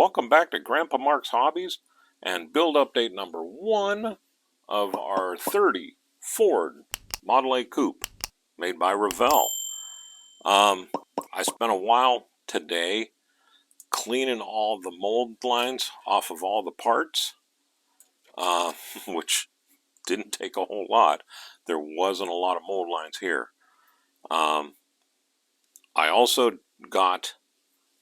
welcome back to Grandpa Mark's Hobbies and build update number 1 of our 30 Ford Model A Coupe made by Revell. I spent a while today cleaning all the mold lines off of all the parts, which didn't take a whole lot. There wasn't a lot of mold lines here. I also got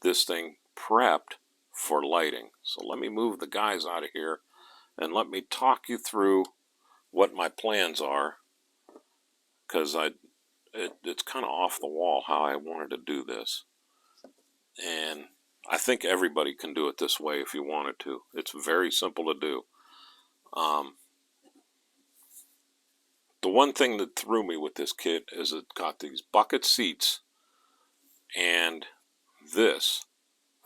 this thing prepped for lighting. So let me move the guys out of here and let me talk you through what my plans are, because it's kind of off the wall how I wanted to do this. And I think everybody can do it this way if you wanted to. It's very simple to do. The one thing that threw me with this kit is it got these bucket seats and this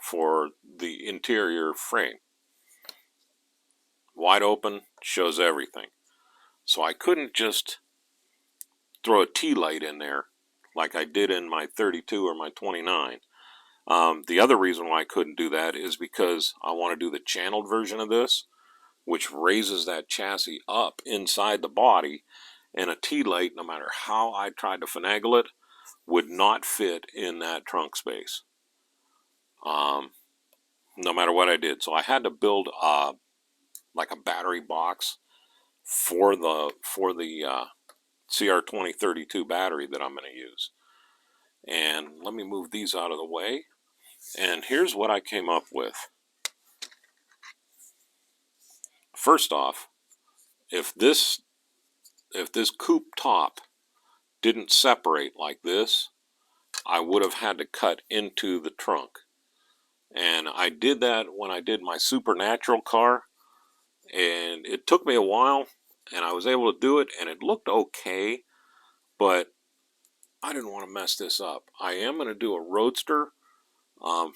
for the interior frame. Wide open, shows everything. So I couldn't just throw a T-light in there like I did in my 32 or my 29. The other reason why I couldn't do that is because I want to do the channeled version of this, which raises that chassis up inside the body, and a T-light, no matter how I tried to finagle it, would not fit in that trunk space. No matter what I did. So I had to build like a battery box for the CR2032 battery that I'm going to use. And let me move these out of the way. And here's what I came up with. First off, if this coupe top didn't separate like this, I would have had to cut into the trunk. And I did that when I did my Supernatural car, and it took me a while, and I was able to do it, and it looked okay, but I didn't want to mess this up. I am going to do a Roadster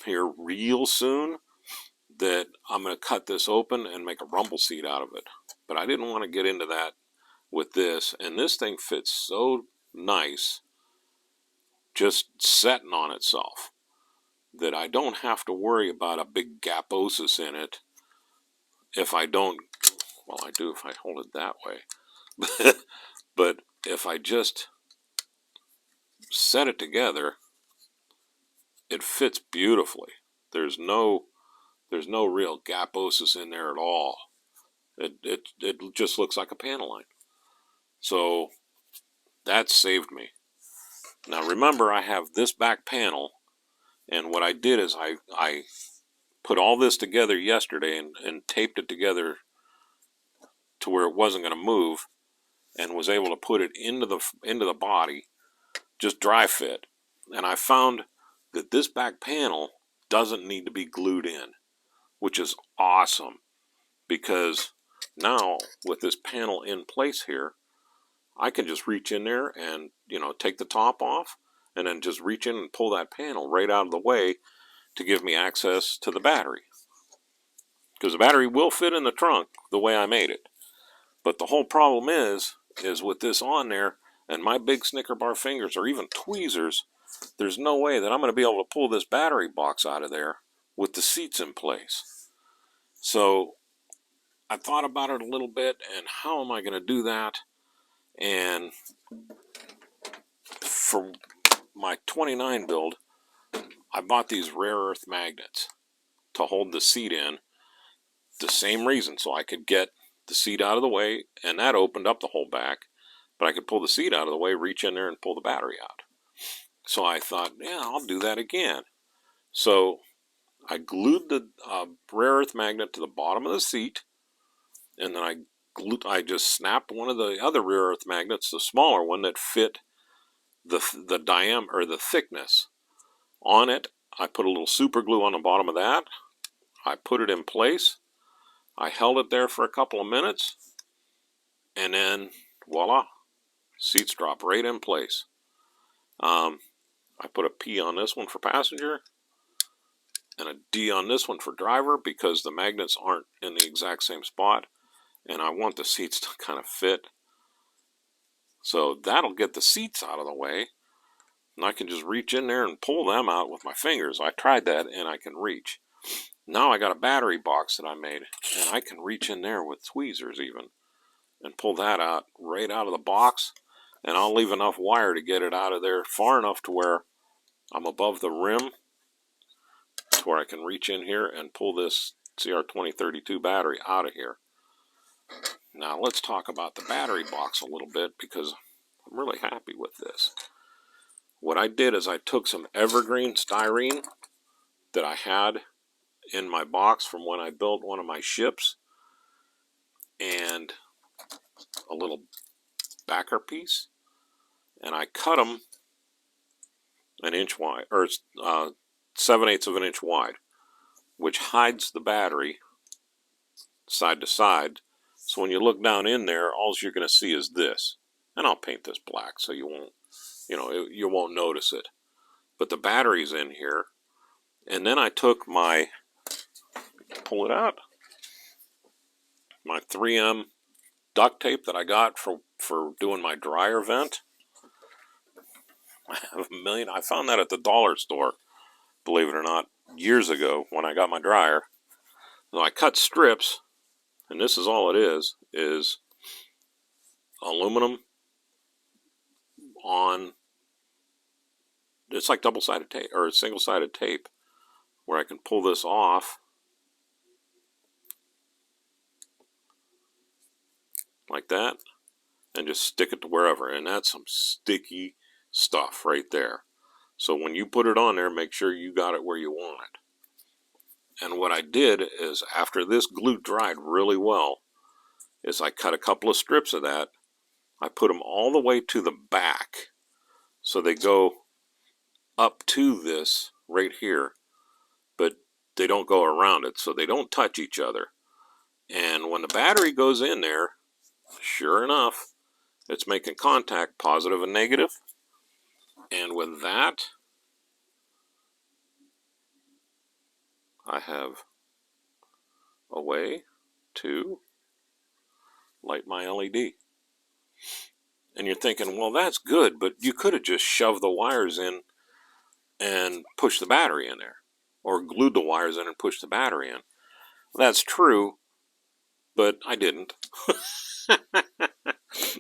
here real soon that I'm going to cut this open and make a rumble seat out of it. But I didn't want to get into that with this, and this thing fits so nice just setting on itself that I don't have to worry about a big gaposis in it if I don't, well, I do if I hold it that way. But if I just set it together, it fits beautifully. There's no real gaposis in there at all. It just looks like a panel line. So that saved me. Now remember, I have this back panel, and what I did is I put all this together yesterday and taped it together to where it wasn't going to move, and was able to put it into the body, just dry fit. And I found that this back panel doesn't need to be glued in, which is awesome, because now with this panel in place here, I can just reach in there and, take the top off, and then just reach in and pull that panel right out of the way to give me access to the battery. Because the battery will fit in the trunk the way I made it. But the whole problem is with this on there, and my big Snicker bar fingers or even tweezers, there's no way that I'm going to be able to pull this battery box out of there with the seats in place. So I thought about it a little bit, and how am I going to do that? And for my 29 build, I bought these rare earth magnets to hold the seat in. The same reason, so I could get the seat out of the way, and that opened up the whole back, but I could pull the seat out of the way, reach in there and pull the battery out. So I thought, yeah, I'll do that again. So I glued the rare earth magnet to the bottom of the seat, and then I just snapped one of the other rare earth magnets, the smaller one that fit the diameter or the thickness on it. I put a little super glue on the bottom of that. I put it in place. I held it there for a couple of minutes, and then voila, seats drop right in place. I put a P on this one for passenger and a D on this one for driver, because the magnets aren't in the exact same spot, and I want the seats to kind of fit. So that'll get the seats out of the way, and I can just reach in there and pull them out with my fingers. I tried that, and I can reach. Now I got a battery box that I made, and I can reach in there with tweezers even and pull that out right out of the box, and I'll leave enough wire to get it out of there far enough to where I'm above the rim to where I can reach in here and pull this CR2032 battery out of here. Now let's talk about the battery box a little bit because I'm really happy with this. What I did is I took some evergreen styrene that I had in my box from when I built one of my ships and a little backer piece, and I cut them an inch wide, or 7/8 of an inch wide, which hides the battery side to side. So when you look down in there, all you're going to see is this. And I'll paint this black so you won't, you won't notice it. But the battery's in here. And then I took my, pull it out, my 3M duct tape that I got for doing my dryer vent. I have a million. I found that at the dollar store, believe it or not, years ago when I got my dryer. So I cut strips, and this is all it is aluminum on, it's like double-sided tape, or single-sided tape, where I can pull this off like that and just stick it to wherever. And that's some sticky stuff right there. So when you put it on there, make sure you got it where you want it. And what I did is, after this glue dried really well, is I cut a couple of strips of that. I put them all the way to the back, so they go up to this right here, but they don't go around it, so they don't touch each other. And when the battery goes in there, sure enough, it's making contact, positive and negative. And with that, I have a way to light my LED. And you're thinking, well, that's good, but you could have just shoved the wires in and pushed the battery in there, or glued the wires in and pushed the battery in. That's true, but I didn't.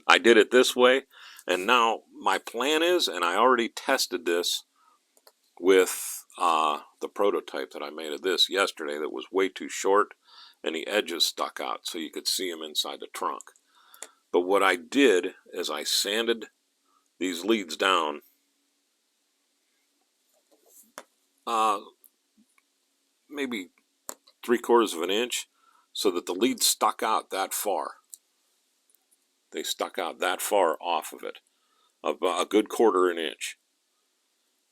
I did it this way, and now my plan is, and I already tested this with the prototype that I made of this yesterday that was way too short, and the edges stuck out so you could see them inside the trunk. But what I did is I sanded these leads down maybe 3/4 of an inch so that the leads stuck out that far. They stuck out that far off of it, about a good 1/4 inch.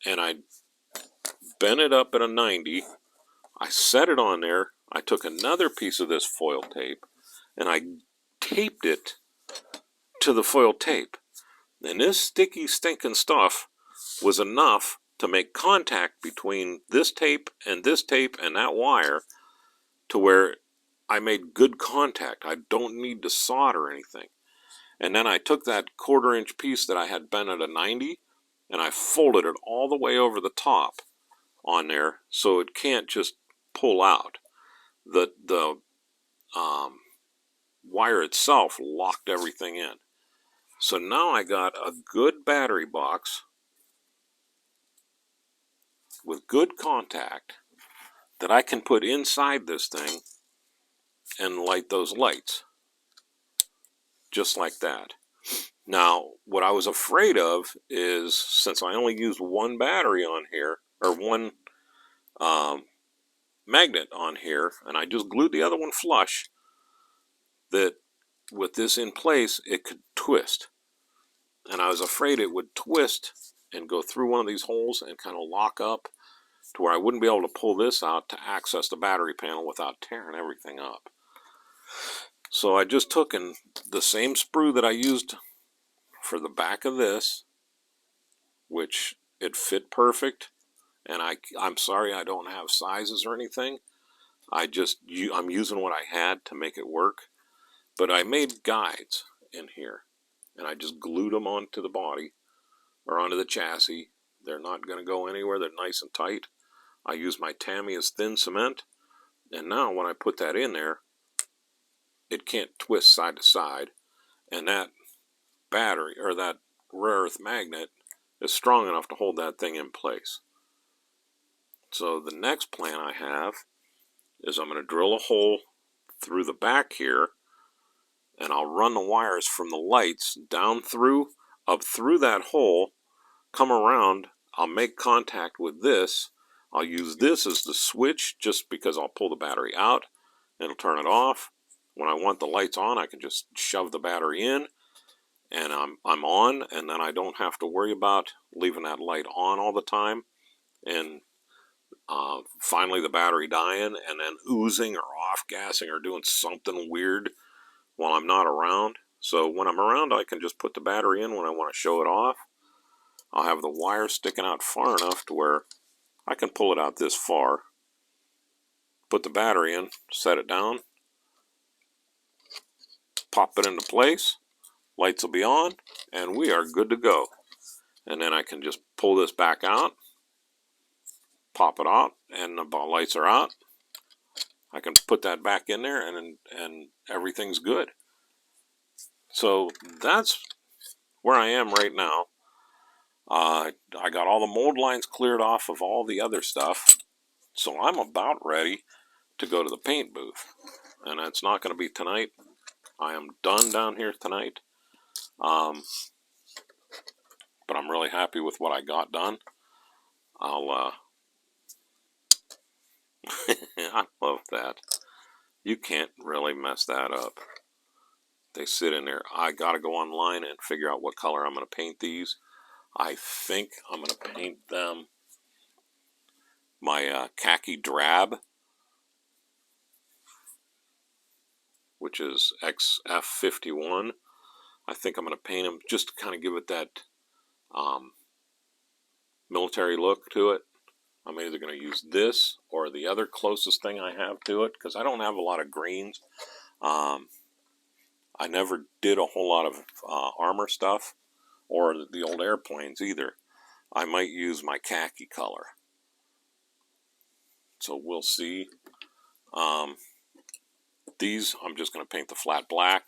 And I bent it up at a 90. I set it on there. I took another piece of this foil tape and I taped it to the foil tape. And this sticky, stinking stuff was enough to make contact between this tape and that wire to where I made good contact. I don't need to solder anything. And then I took that 1/4 inch piece that I had bent at a 90 and I folded it all the way over the top on there so it can't just pull out. The wire itself locked everything in. So now I got a good battery box with good contact that I can put inside this thing and light those lights. Just like that. Now, what I was afraid of is, since I only used one battery on here, or one magnet on here, and I just glued the other one flush, that with this in place, it could twist. And I was afraid it would twist and go through one of these holes and kind of lock up to where I wouldn't be able to pull this out to access the battery panel without tearing everything up. So I just took the same sprue that I used for the back of this, which it fit perfect, and I'm sorry I don't have sizes or anything. I'm using what I had to make it work. But I made guides in here, and I just glued them onto the body or onto the chassis. They're not going to go anywhere. They're nice and tight. I use my Tamiya's thin cement And now when I put that in there, it can't twist side to side, and that battery, or that rare earth magnet, is strong enough to hold that thing in place. So the next plan I have is I'm going to drill a hole through the back here, and I'll run the wires from the lights down through, up through that hole, come around, I'll make contact with this. I'll use this as the switch just because I'll pull the battery out, it'll turn it off. When I want the lights on, I can just shove the battery in, and I'm on, and then I don't have to worry about leaving that light on all the time, and finally the battery dying, and then oozing or off-gassing or doing something weird while I'm not around. So when I'm around, I can just put the battery in when I want to show it off. I'll have the wire sticking out far enough to where I can pull it out this far, put the battery in, set it down, pop it into place, lights will be on, and we are good to go. And then I can just pull this back out, pop it out, and the lights are out. I can put that back in there, and everything's good. So that's where I am right now. I got all the mold lines cleared off of all the other stuff, so I'm about ready to go to the paint booth. And it's not going to be tonight. I am done down here tonight. But I'm really happy with what I got done. I love that. You can't really mess that up. They sit in there. I gotta go online and figure out what color I'm gonna paint these. I think I'm gonna paint them my khaki drab, which is XF51. I think I'm gonna paint them just to kind of give it that military look to it. I'm either going to use this or the other closest thing I have to it, because I don't have a lot of greens. I never did a whole lot of armor stuff or the old airplanes either. I might use my khaki color. So we'll see. These I'm just going to paint the flat black,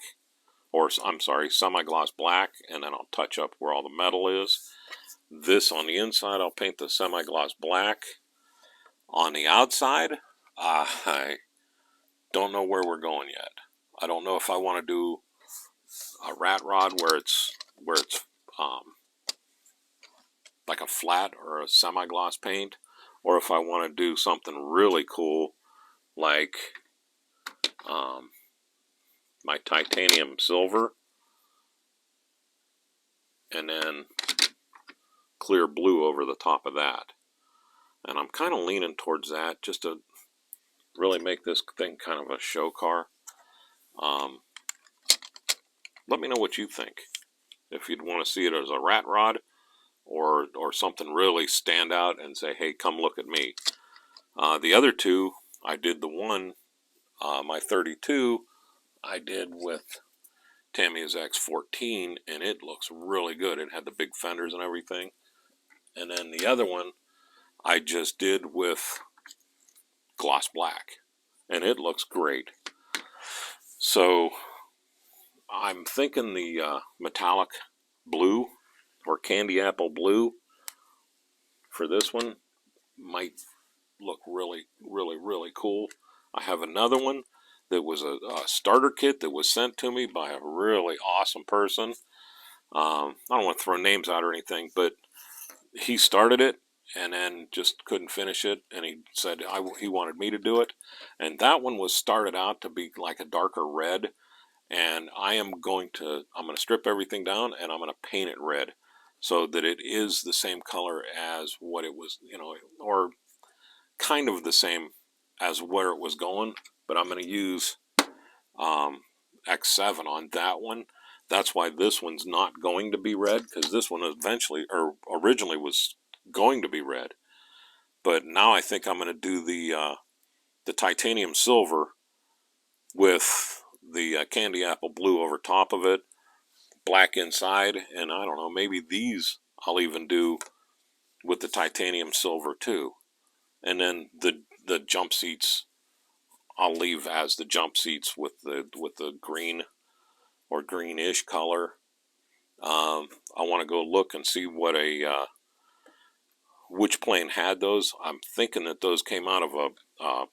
or I'm sorry, semi-gloss black, and then I'll touch up where all the metal is. This on the inside, I'll paint the semi-gloss black. On the outside, I don't know where we're going yet. I don't know if I want to do a rat rod where it's like a flat or a semi-gloss paint, or if I want to do something really cool like my titanium silver and then clear blue over the top of that. And I'm kind of leaning towards that just to really make this thing kind of a show car. Let me know what you think. If you'd want to see it as a rat rod or something really stand out and say, hey, come look at me. The other two, I did the one, my 32, I did with Tamiya's X14, and it looks really good. It had the big fenders and everything. And then the other one, I just did with gloss black, and it looks great. So I'm thinking the metallic blue or candy apple blue for this one might look really, really, really cool. I have another one that was a starter kit that was sent to me by a really awesome person. I don't want to throw names out or anything, but he started it and then just couldn't finish it, and he said he wanted me to do it. And that one was started out to be like a darker red, and I'm going to strip everything down and I'm going to paint it red so that it is the same color as what it was, or kind of the same as where it was going, but I'm going to use X7 on that one. That's why this one's not going to be red, because this one originally was going to be red. But now I think I'm going to do the titanium silver with the candy apple blue over top of it, black inside, and I don't know, maybe these I'll even do with the titanium silver too. And then the jump seats I'll leave as the jump seats with the green or greenish color. I want to go look and see what which plane had those. I'm thinking that those came out of a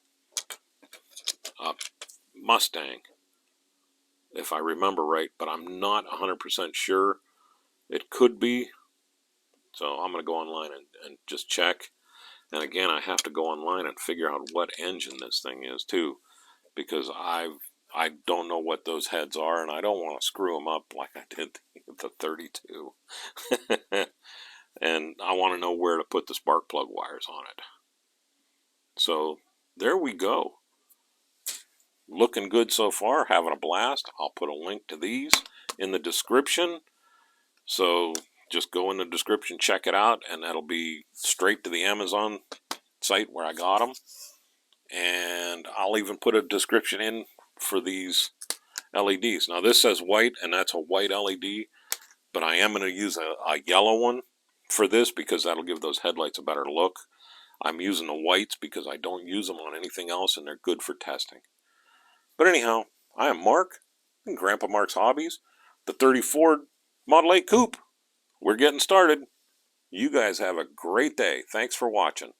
Mustang, if I remember right, but I'm not 100% sure. It could be. So I'm going to go online and just check. And again, I have to go online and figure out what engine this thing is too, because I don't know what those heads are, and I don't want to screw them up like I did the 32. And I want to know where to put the spark plug wires on it. So there we go. Looking good so far, having a blast. I'll put a link to these in the description. So just go in the description, check it out, and that'll be straight to the Amazon site where I got them. And I'll even put a description in for these LEDs. Now this says white, and that's a white LED, but I am going to use a yellow one for this because that'll give those headlights a better look. I'm using the whites because I don't use them on anything else, and they're good for testing. But anyhow, I am Mark, and Grandpa Mark's Hobbies, the 30 Ford Model A Coupe. We're getting started. You guys have a great day. Thanks for watching.